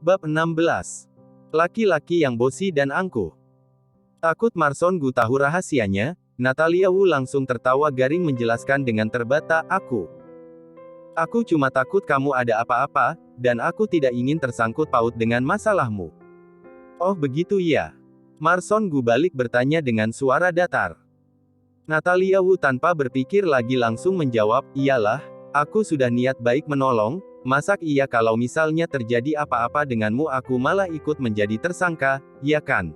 Bab 16. Laki-laki yang bosi dan angkuh. Takut Marson Gu tahu rahasianya, Natalia Wu langsung tertawa garing menjelaskan dengan terbata, Aku cuma takut kamu ada apa-apa, dan aku tidak ingin tersangkut paut dengan masalahmu. Oh begitu ya? Marson Gu balik bertanya dengan suara datar. Natalia Wu tanpa berpikir lagi langsung menjawab, iyalah, aku sudah niat baik menolong. Masak iya kalau misalnya terjadi apa-apa denganmu aku malah ikut menjadi tersangka, ya kan?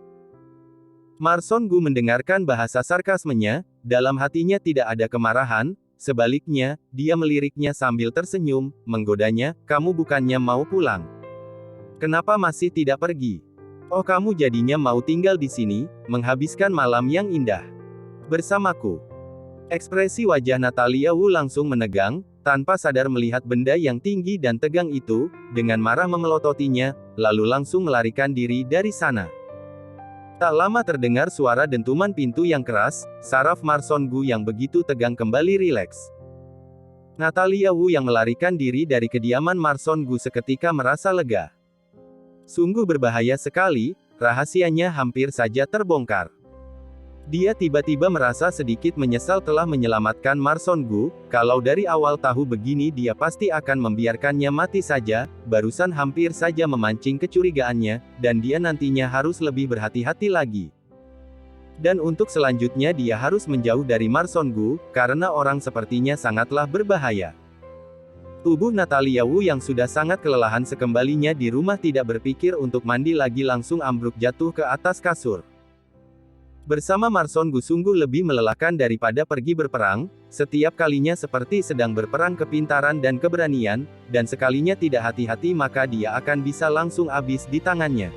Marson Gu mendengarkan bahasa sarkasmenya, dalam hatinya tidak ada kemarahan, sebaliknya, dia meliriknya sambil tersenyum, menggodanya, kamu bukannya mau pulang? Kenapa masih tidak pergi? Oh kamu jadinya mau tinggal di sini, menghabiskan malam yang indah bersamaku. Ekspresi wajah Natalia Wu langsung menegang, tanpa sadar melihat benda yang tinggi dan tegang itu, dengan marah memelototinya, lalu langsung melarikan diri dari sana. Tak lama terdengar suara dentuman pintu yang keras, saraf Marson Gu yang begitu tegang kembali rileks. Natalia Wu yang melarikan diri dari kediaman Marson Gu seketika merasa lega. Sungguh berbahaya sekali, rahasianya hampir saja terbongkar. Dia tiba-tiba merasa sedikit menyesal telah menyelamatkan Marson Gu, kalau dari awal tahu begini dia pasti akan membiarkannya mati saja, barusan hampir saja memancing kecurigaannya, dan dia nantinya harus lebih berhati-hati lagi. Dan untuk selanjutnya dia harus menjauh dari Marson Gu, karena orang sepertinya sangatlah berbahaya. Tubuh Natalia Wu yang sudah sangat kelelahan sekembalinya di rumah tidak berpikir untuk mandi lagi langsung ambruk jatuh ke atas kasur. Bersama Marson Gu sungguh lebih melelahkan daripada pergi berperang, setiap kalinya seperti sedang berperang kepintaran dan keberanian, dan sekalinya tidak hati-hati maka dia akan bisa langsung habis di tangannya.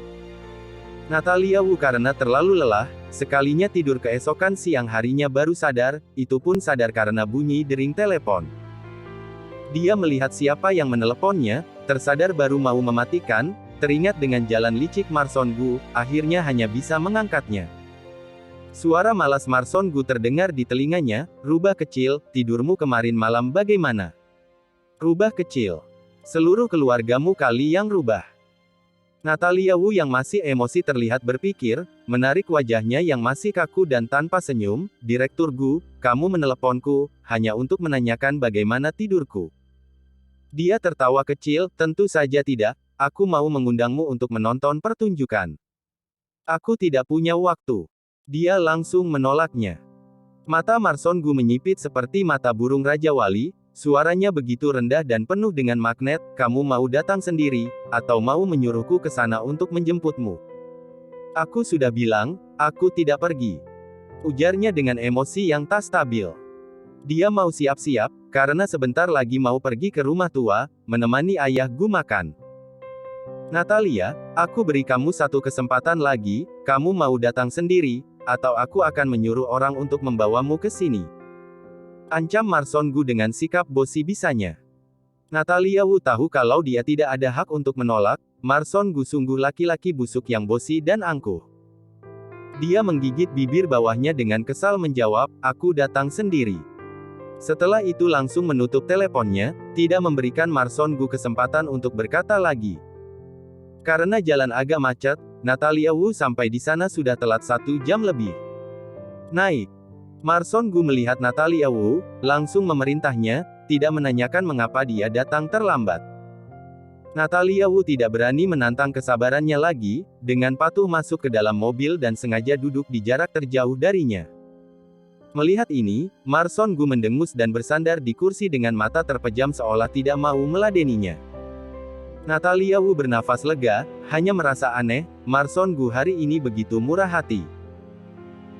Natalia Wu karena terlalu lelah, sekalinya tidur keesokan siang harinya baru sadar, itu pun sadar karena bunyi dering telepon. Dia melihat siapa yang meneleponnya, tersadar baru mau mematikan, teringat dengan jalan licik Marson Gu, akhirnya hanya bisa mengangkatnya. Suara malas Marson Gu terdengar di telinganya, rubah kecil, tidurmu kemarin malam bagaimana? Rubah kecil. Seluruh keluargamu kali yang rubah. Natalia Wu yang masih emosi terlihat berpikir, menarik wajahnya yang masih kaku dan tanpa senyum, Direktur Gu, kamu meneleponku, hanya untuk menanyakan bagaimana tidurku. Dia tertawa kecil, tentu saja tidak, aku mau mengundangmu untuk menonton pertunjukan. Aku tidak punya waktu. Dia langsung menolaknya. Mata Marson Gu menyipit seperti mata burung Raja Wali, suaranya begitu rendah dan penuh dengan magnet, kamu mau datang sendiri, atau mau menyuruhku ke sana untuk menjemputmu? Aku sudah bilang, aku tidak pergi. Ujarnya dengan emosi yang tak stabil. Dia mau siap-siap, karena sebentar lagi mau pergi ke rumah tua, menemani ayah Gu makan. Natalia, aku beri kamu satu kesempatan lagi, kamu mau datang sendiri, atau aku akan menyuruh orang untuk membawamu ke sini. Ancam Marson Gu dengan sikap bosi bisanya. Natalia Wu tahu kalau dia tidak ada hak untuk menolak, Marson Gu sungguh laki-laki busuk yang bosi dan angkuh. Dia menggigit bibir bawahnya dengan kesal menjawab, aku datang sendiri. Setelah itu langsung menutup teleponnya, tidak memberikan Marson Gu kesempatan untuk berkata lagi. Karena jalan agak macet, Natalia Wu sampai di sana sudah telat 1 jam lebih. Naik. Marson Gu melihat Natalia Wu, langsung memerintahnya, tidak menanyakan mengapa dia datang terlambat. Natalia Wu tidak berani menantang kesabarannya lagi, dengan patuh masuk ke dalam mobil dan sengaja duduk di jarak terjauh darinya. Melihat ini, Marson Gu mendengus dan bersandar di kursi dengan mata terpejam seolah tidak mau meladeninya. Natalia Wu bernafas lega, hanya merasa aneh, Marson Gu hari ini begitu murah hati.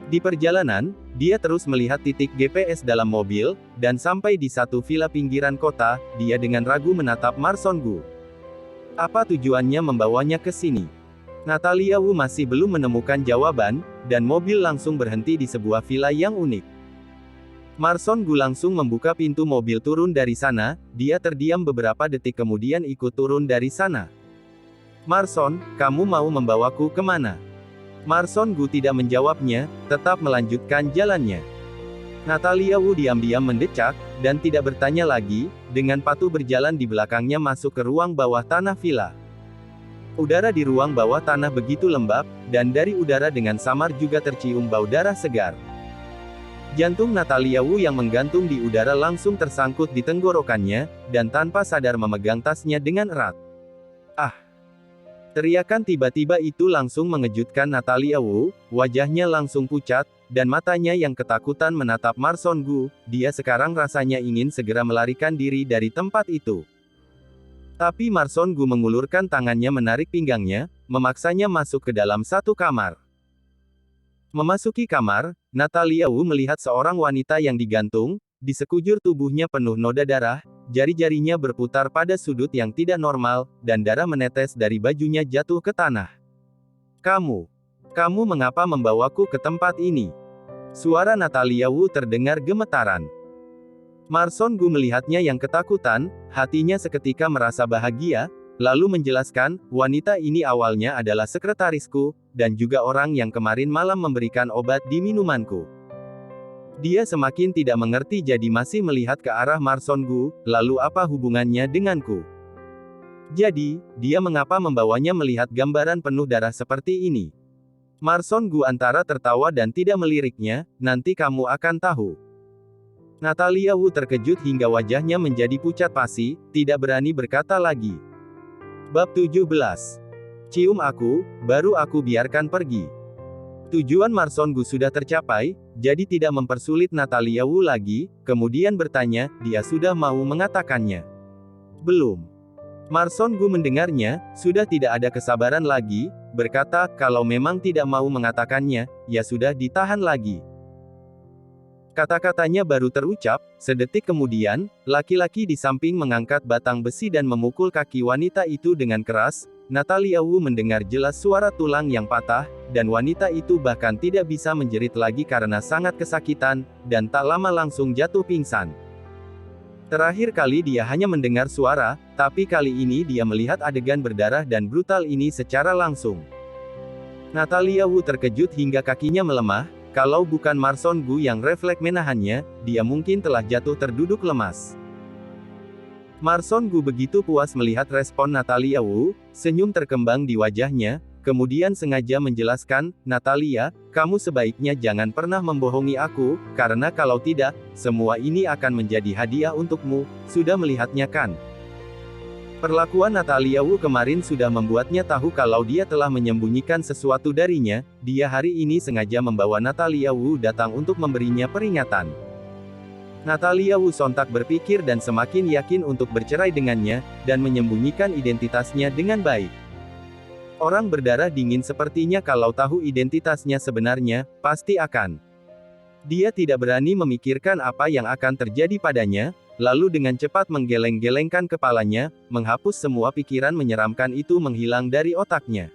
Di perjalanan, dia terus melihat titik GPS dalam mobil, dan sampai di satu villa pinggiran kota, dia dengan ragu menatap Marson Gu. Apa tujuannya membawanya ke sini? Natalia Wu masih belum menemukan jawaban, dan mobil langsung berhenti di sebuah villa yang unik. Marson Gu langsung membuka pintu mobil turun dari sana, dia terdiam beberapa detik kemudian ikut turun dari sana. Marson, kamu mau membawaku kemana? Marson Gu tidak menjawabnya, tetap melanjutkan jalannya. Natalia Wu diam-diam mendecak, dan tidak bertanya lagi, dengan patuh berjalan di belakangnya masuk ke ruang bawah tanah villa. Udara di ruang bawah tanah begitu lembab, dan dari udara dengan samar juga tercium bau darah segar. Jantung Natalia Wu yang menggantung di udara langsung tersangkut di tenggorokannya, dan tanpa sadar memegang tasnya dengan erat. Ah! Teriakan tiba-tiba itu langsung mengejutkan Natalia Wu, wajahnya langsung pucat, dan matanya yang ketakutan menatap Marson Gu. Dia sekarang rasanya ingin segera melarikan diri dari tempat itu. Tapi Marson Gu mengulurkan tangannya menarik pinggangnya, memaksanya masuk ke dalam satu kamar. Memasuki kamar, Natalia Wu melihat seorang wanita yang digantung, di sekujur tubuhnya penuh noda darah, jari-jarinya berputar pada sudut yang tidak normal, dan darah menetes dari bajunya jatuh ke tanah. Kamu mengapa membawaku ke tempat ini? Suara Natalia Wu terdengar gemetaran. Marson Gu melihatnya yang ketakutan, hatinya seketika merasa bahagia, lalu menjelaskan, wanita ini awalnya adalah sekretarisku, dan juga orang yang kemarin malam memberikan obat di minumanku. Dia semakin tidak mengerti jadi masih melihat ke arah Marson Gu, lalu apa hubungannya denganku? Jadi, dia mengapa membawanya melihat gambaran penuh darah seperti ini? Marson Gu antara tertawa dan tidak meliriknya, nanti kamu akan tahu. Natalia Wu terkejut hingga wajahnya menjadi pucat pasi, tidak berani berkata lagi. Bab 17. Cium aku, baru aku biarkan pergi. Tujuan Marson Gu sudah tercapai, jadi tidak mempersulit Natalia Wu lagi, kemudian bertanya, dia sudah mau mengatakannya. Belum. Marson Gu mendengarnya, sudah tidak ada kesabaran lagi, berkata, kalau memang tidak mau mengatakannya, ya sudah ditahan lagi. Kata-katanya baru terucap, sedetik kemudian, laki-laki di samping mengangkat batang besi dan memukul kaki wanita itu dengan keras. Natalia Wu mendengar jelas suara tulang yang patah, dan wanita itu bahkan tidak bisa menjerit lagi karena sangat kesakitan, dan tak lama langsung jatuh pingsan. Terakhir kali dia hanya mendengar suara, tapi kali ini dia melihat adegan berdarah dan brutal ini secara langsung. Natalia Wu terkejut hingga kakinya melemah. Kalau bukan Marson Gu yang refleks menahannya, dia mungkin telah jatuh terduduk lemas. Marson Gu begitu puas melihat respon Natalia Wu, senyum terkembang di wajahnya, kemudian sengaja menjelaskan, Natalia, kamu sebaiknya jangan pernah membohongi aku, karena kalau tidak, semua ini akan menjadi hadiah untukmu, sudah melihatnya kan? Perlakuan Natalia Wu kemarin sudah membuatnya tahu kalau dia telah menyembunyikan sesuatu darinya, dia hari ini sengaja membawa Natalia Wu datang untuk memberinya peringatan. Natalia Wu sontak berpikir dan semakin yakin untuk bercerai dengannya, dan menyembunyikan identitasnya dengan baik. Orang berdarah dingin sepertinya kalau tahu identitasnya sebenarnya, pasti akan. Dia tidak berani memikirkan apa yang akan terjadi padanya, lalu dengan cepat menggeleng-gelengkan kepalanya, menghapus semua pikiran menyeramkan itu menghilang dari otaknya.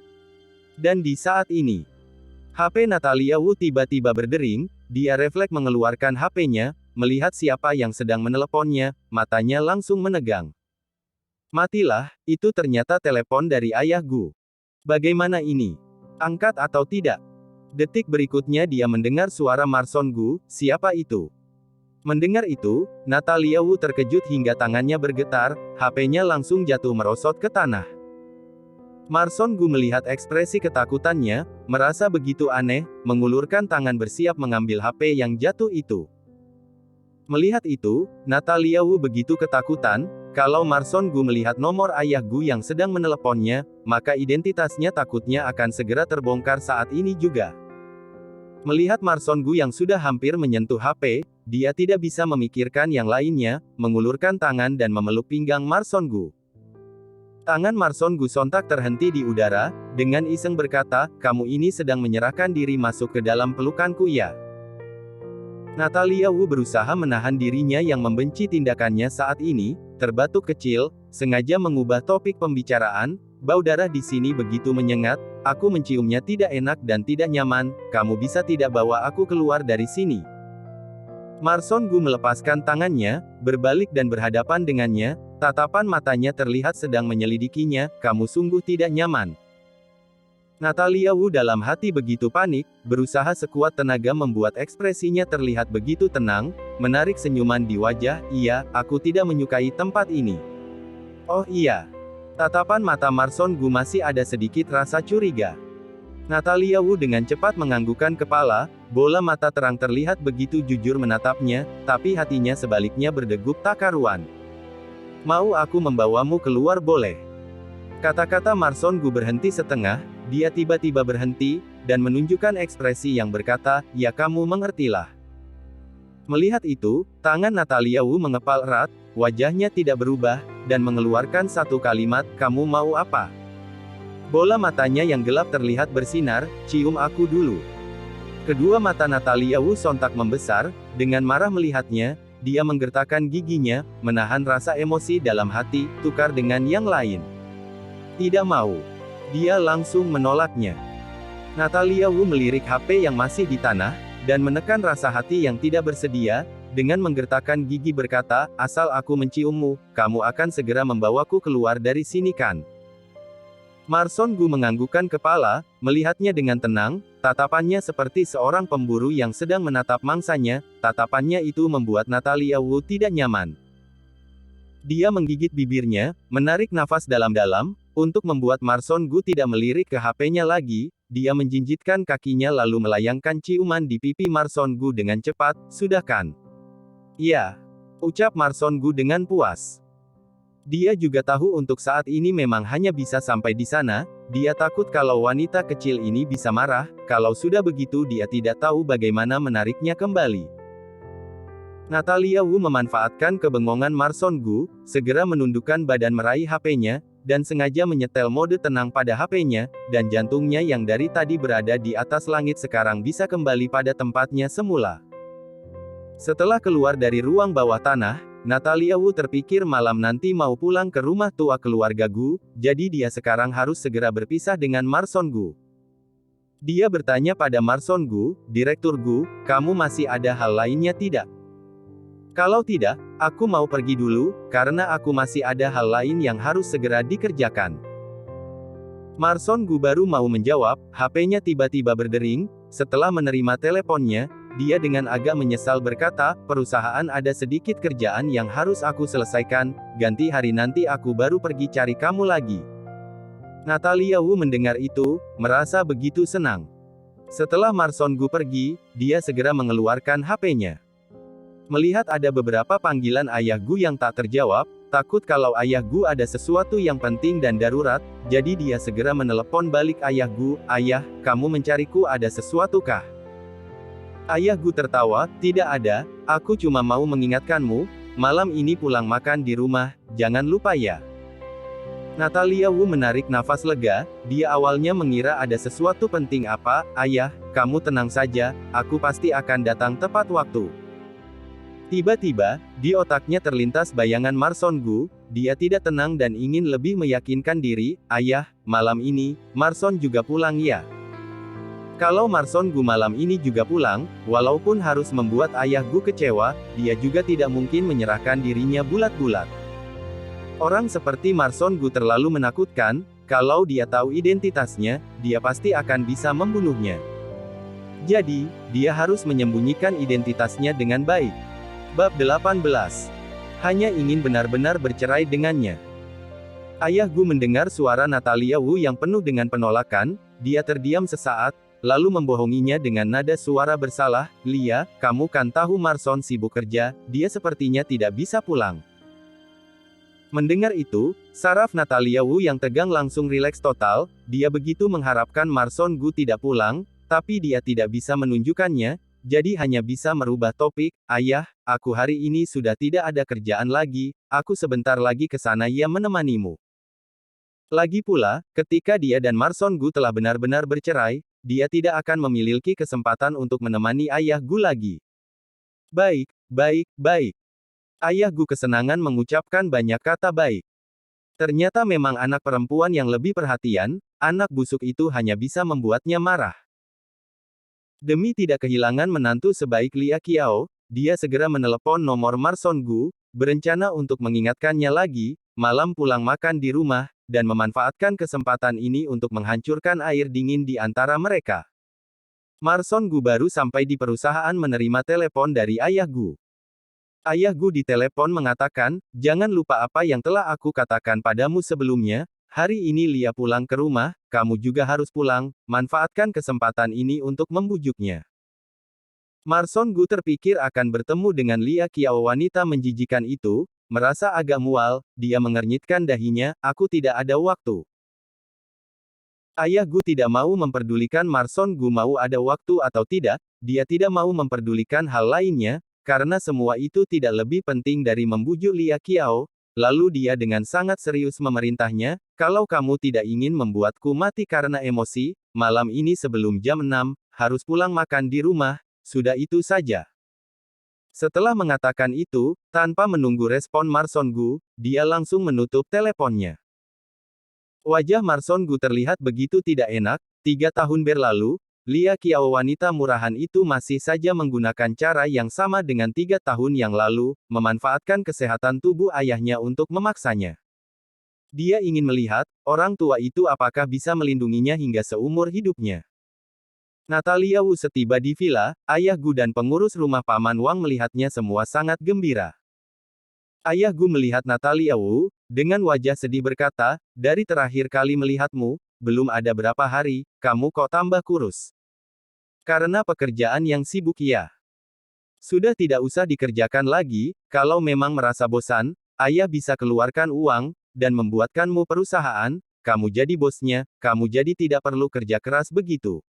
Dan di saat ini, HP Natalia Wu tiba-tiba berdering, dia refleks mengeluarkan HP-nya, melihat siapa yang sedang meneleponnya, matanya langsung menegang. Matilah, itu ternyata telepon dari ayah Gu. Bagaimana ini? Angkat atau tidak? Detik berikutnya dia mendengar suara Marson Gu, siapa itu? Mendengar itu, Natalia Wu terkejut hingga tangannya bergetar, HP-nya langsung jatuh merosot ke tanah. Marson Gu melihat ekspresi ketakutannya, merasa begitu aneh, mengulurkan tangan bersiap mengambil HP yang jatuh itu. Melihat itu, Natalia Wu begitu ketakutan, kalau Marson Gu melihat nomor ayah Gu yang sedang meneleponnya, maka identitasnya takutnya akan segera terbongkar saat ini juga. Melihat Marson Gu yang sudah hampir menyentuh HP, dia tidak bisa memikirkan yang lainnya, mengulurkan tangan dan memeluk pinggang Marson Gu. Tangan Marson Gu sontak terhenti di udara, dengan iseng berkata, kamu ini sedang menyerahkan diri masuk ke dalam pelukanku ya? Natalia Wu berusaha menahan dirinya yang membenci tindakannya saat ini, terbatuk kecil, sengaja mengubah topik pembicaraan, bau darah di sini begitu menyengat, aku menciumnya tidak enak dan tidak nyaman, kamu bisa tidak bawa aku keluar dari sini? Marson Gu melepaskan tangannya, berbalik dan berhadapan dengannya, tatapan matanya terlihat sedang menyelidikinya, kamu sungguh tidak nyaman. Natalia Wu dalam hati begitu panik, berusaha sekuat tenaga membuat ekspresinya terlihat begitu tenang, menarik senyuman di wajah, iya, aku tidak menyukai tempat ini. Oh iya. Tatapan mata Marson Gu masih ada sedikit rasa curiga. Natalia Wu dengan cepat menganggukkan kepala, bola mata terang terlihat begitu jujur menatapnya, tapi hatinya sebaliknya berdegup tak karuan. Mau aku membawamu keluar boleh? Kata-kata Marson Gu berhenti setengah, dia tiba-tiba berhenti, dan menunjukkan ekspresi yang berkata, ya kamu mengertilah. Melihat itu, tangan Natalia Wu mengepal erat, wajahnya tidak berubah, dan mengeluarkan satu kalimat, kamu mau apa? Bola matanya yang gelap terlihat bersinar, cium aku dulu. Kedua mata Natalia Wu sontak membesar, dengan marah melihatnya, dia menggertakkan giginya, menahan rasa emosi dalam hati, tukar dengan yang lain. Tidak mau. Dia langsung menolaknya. Natalia Wu melirik HP yang masih di tanah, dan menekan rasa hati yang tidak bersedia, dengan menggertakkan gigi berkata, asal aku menciummu, kamu akan segera membawaku keluar dari sini kan? Marson Gu menganggukkan kepala, melihatnya dengan tenang, tatapannya seperti seorang pemburu yang sedang menatap mangsanya, tatapannya itu membuat Natalia Wu tidak nyaman. Dia menggigit bibirnya, menarik nafas dalam-dalam, untuk membuat Marson Gu tidak melirik ke HP-nya lagi, dia menjinjitkan kakinya lalu melayangkan ciuman di pipi Marson Gu dengan cepat, sudah kan? Iya. Ucap Marson Gu dengan puas. Dia juga tahu untuk saat ini memang hanya bisa sampai di sana, dia takut kalau wanita kecil ini bisa marah, kalau sudah begitu dia tidak tahu bagaimana menariknya kembali. Natalia Wu memanfaatkan kebengongan Marson Gu, segera menundukkan badan meraih HP-nya, dan sengaja menyetel mode tenang pada HP-nya, dan jantungnya yang dari tadi berada di atas langit sekarang bisa kembali pada tempatnya semula. Setelah keluar dari ruang bawah tanah, Natalia Wu terpikir malam nanti mau pulang ke rumah tua keluarga Gu, jadi dia sekarang harus segera berpisah dengan Marson Gu. Dia bertanya pada Marson Gu, Direktur Gu, kamu masih ada hal lainnya tidak? Kalau tidak, aku mau pergi dulu, karena aku masih ada hal lain yang harus segera dikerjakan. Marson Gu baru mau menjawab, HP-nya tiba-tiba berdering, setelah menerima teleponnya, dia dengan agak menyesal berkata, perusahaan ada sedikit kerjaan yang harus aku selesaikan, ganti hari nanti aku baru pergi cari kamu lagi. Natalia Wu mendengar itu, merasa begitu senang. Setelah Marson Gu pergi, dia segera mengeluarkan HP-nya. Melihat ada beberapa panggilan ayah Gu yang tak terjawab, takut kalau ayah Gu ada sesuatu yang penting dan darurat, jadi dia segera menelepon balik ayah Gu, ayah, kamu mencariku ada sesuatu kah? Ayah Gu tertawa, tidak ada, aku cuma mau mengingatkanmu, malam ini pulang makan di rumah, jangan lupa ya. Natalia Wu menarik nafas lega, dia awalnya mengira ada sesuatu penting apa, ayah, kamu tenang saja, aku pasti akan datang tepat waktu. Tiba-tiba, di otaknya terlintas bayangan Marson Gu, dia tidak tenang dan ingin lebih meyakinkan diri, ayah, malam ini, Marson juga pulang ya. Kalau Marson Gu malam ini juga pulang, walaupun harus membuat ayah Gu kecewa, dia juga tidak mungkin menyerahkan dirinya bulat-bulat. Orang seperti Marson Gu terlalu menakutkan, kalau dia tahu identitasnya, dia pasti akan bisa membunuhnya. Jadi, dia harus menyembunyikan identitasnya dengan baik. Bab 18. Hanya ingin benar-benar bercerai dengannya. Ayah Gu mendengar suara Natalia Wu yang penuh dengan penolakan, dia terdiam sesaat, lalu membohonginya dengan nada suara bersalah, Lia, kamu kan tahu Marson sibuk kerja, dia sepertinya tidak bisa pulang. Mendengar itu, saraf Natalia Wu yang tegang langsung rileks total, dia begitu mengharapkan Marson Gu tidak pulang, tapi dia tidak bisa menunjukkannya, jadi hanya bisa merubah topik, ayah, aku hari ini sudah tidak ada kerjaan lagi, aku sebentar lagi ke sana ya menemanimu. Lagi pula, ketika dia dan Marson Gu telah benar-benar bercerai, dia tidak akan memiliki kesempatan untuk menemani ayah Gu lagi. Baik, baik, baik. Ayah Gu kesenangan mengucapkan banyak kata baik. Ternyata memang anak perempuan yang lebih perhatian, anak busuk itu hanya bisa membuatnya marah. Demi tidak kehilangan menantu sebaik Lia Qiao, dia segera menelepon nomor Marson Gu, berencana untuk mengingatkannya lagi, malam pulang makan di rumah, dan memanfaatkan kesempatan ini untuk menghancurkan air dingin di antara mereka. Marson Gu baru sampai di perusahaan menerima telepon dari ayah Gu. Ayah Gu di telepon mengatakan, jangan lupa apa yang telah aku katakan padamu sebelumnya, hari ini Lia pulang ke rumah, kamu juga harus pulang, manfaatkan kesempatan ini untuk membujuknya. Marson Gu terpikir akan bertemu dengan Lia Qiao wanita menjijikan itu, merasa agak mual, dia mengernyitkan dahinya, aku tidak ada waktu. Ayah Gu tidak mau memperdulikan Marson Gu mau ada waktu atau tidak, dia tidak mau memperdulikan hal lainnya, karena semua itu tidak lebih penting dari membujuk Lia Qiao, lalu dia dengan sangat serius memerintahnya, kalau kamu tidak ingin membuatku mati karena emosi, malam ini sebelum jam 6, harus pulang makan di rumah, sudah itu saja. Setelah mengatakan itu, tanpa menunggu respon Marson Gu, dia langsung menutup teleponnya. Wajah Marson Gu terlihat begitu tidak enak, 3 tahun berlalu, Lia Qiao wanita murahan itu masih saja menggunakan cara yang sama dengan 3 tahun yang lalu, memanfaatkan kesehatan tubuh ayahnya untuk memaksanya. Dia ingin melihat, orang tua itu apakah bisa melindunginya hingga seumur hidupnya. Natalia Wu setiba di villa, Ayah Gu dan pengurus rumah Paman Wang melihatnya semua sangat gembira. Ayah Gu melihat Natalia Wu, dengan wajah sedih berkata, dari terakhir kali melihatmu, belum ada berapa hari, kamu kok tambah kurus. Karena pekerjaan yang sibuk ya. Sudah tidak usah dikerjakan lagi, kalau memang merasa bosan, ayah bisa keluarkan uang, dan membuatkanmu perusahaan, kamu jadi bosnya, kamu jadi tidak perlu kerja keras begitu.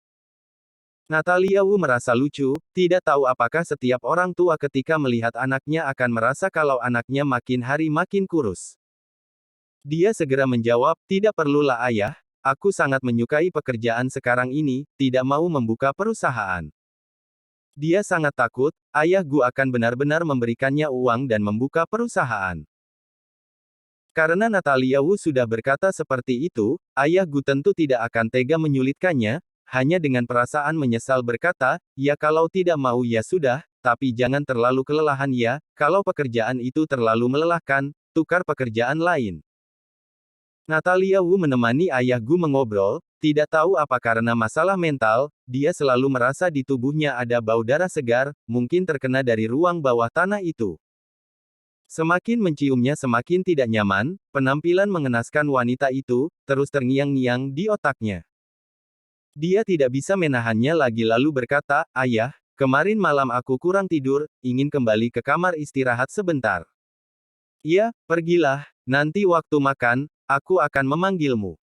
Natalia Wu merasa lucu, tidak tahu apakah setiap orang tua ketika melihat anaknya akan merasa kalau anaknya makin hari makin kurus. Dia segera menjawab, tidak perlulah ayah, aku sangat menyukai pekerjaan sekarang ini, tidak mau membuka perusahaan. Dia sangat takut, ayah Gu akan benar-benar memberikannya uang dan membuka perusahaan. Karena Natalia Wu sudah berkata seperti itu, ayah Gu tentu tidak akan tega menyulitkannya, hanya dengan perasaan menyesal berkata, ya kalau tidak mau ya sudah, tapi jangan terlalu kelelahan ya, kalau pekerjaan itu terlalu melelahkan, tukar pekerjaan lain. Natalia Wu menemani ayah Gu mengobrol, tidak tahu apa karena masalah mental, dia selalu merasa di tubuhnya ada bau darah segar, mungkin terkena dari ruang bawah tanah itu. Semakin menciumnya semakin tidak nyaman, penampilan mengenaskan wanita itu, terus terngiang-ngiang di otaknya. Dia tidak bisa menahannya lagi lalu berkata, ayah, kemarin malam aku kurang tidur, ingin kembali ke kamar istirahat sebentar. Ya, pergilah, nanti waktu makan, aku akan memanggilmu.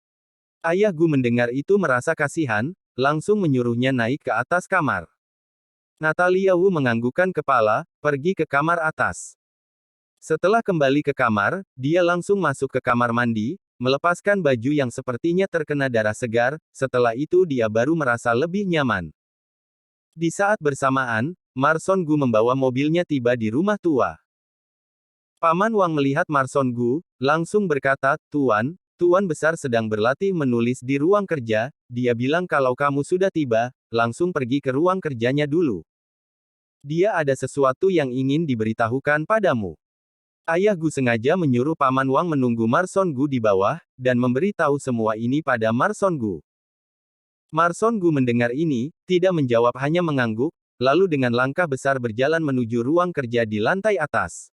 Ayah Gu mendengar itu merasa kasihan, langsung menyuruhnya naik ke atas kamar. Natalia Wu menganggukkan kepala, pergi ke kamar atas. Setelah kembali ke kamar, dia langsung masuk ke kamar mandi, melepaskan baju yang sepertinya terkena darah segar, setelah itu dia baru merasa lebih nyaman. Di saat bersamaan, Marson Gu membawa mobilnya tiba di rumah tua. Paman Wang melihat Marson Gu, langsung berkata, Tuan besar sedang berlatih menulis di ruang kerja, dia bilang kalau kamu sudah tiba, langsung pergi ke ruang kerjanya dulu. Dia ada sesuatu yang ingin diberitahukan padamu. Ayah Gu sengaja menyuruh Paman Wang menunggu Marson Gu di bawah, dan memberitahu semua ini pada Marson Gu. Marson Gu mendengar ini, tidak menjawab hanya mengangguk, lalu dengan langkah besar berjalan menuju ruang kerja di lantai atas.